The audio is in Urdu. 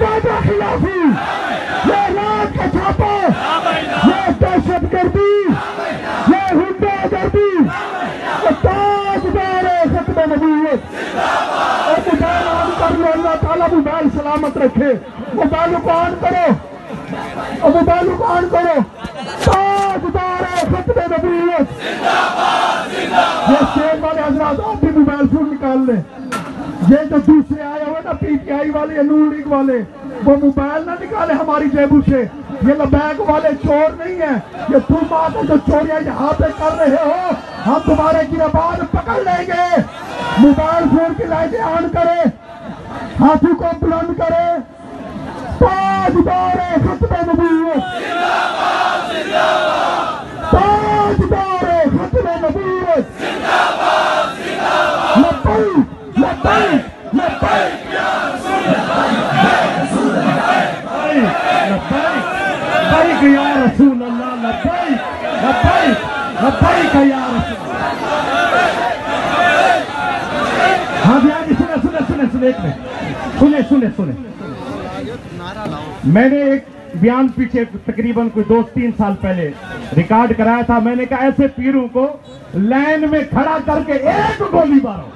وعدہ خلافی، یہ رات کا چھاپا، یہ دہشت گردی، یہ ہنڈا گردی، یہ تاجدار ختم نبوت۔ اور موبائل آن کر لو، اللہ تعالیٰ موبائل سلامت رکھے۔ موبائل کو آن کرو، اور موبائل کو آن کرو۔ تاجدار ختم نبوت۔ یہ اسٹیج والے حضرات آپ بھی موبائل فون نکال لیں۔ یہ جو دوسرے آئے ہوئے نا پی ٹی آئی والے یا نون لیگ والے، وہ موبائل نہ نکالے ہماری جیبوں سے۔ یہ لبیک والے چور نہیں ہیں، یہ تم آتے جو چوریاں یہاں پہ کر رہے ہو، ہم تمہارے گربان پکڑ لیں گے۔ موبائل فون کی لائٹیں آن کرے، ہاتھوں کو بلند کرے۔ تاجدار ختم نبوت، تاجدار ختم نبوت، لبیک لبیک لبیک یا رسول اللہ، لبیک یا رسول اللہ، لبیک لبیک لبیک یا رسول اللہ۔ ہاں جی آگے سنیں ایک منٹ، سنیں۔ میں نے ایک بیان پیچھے تقریباً کوئی 2-3 سال پہلے ریکارڈ کرایا تھا۔ میں نے کہا ایسے پیروں کو لائن میں کھڑا کر کے ایک گولی مارو۔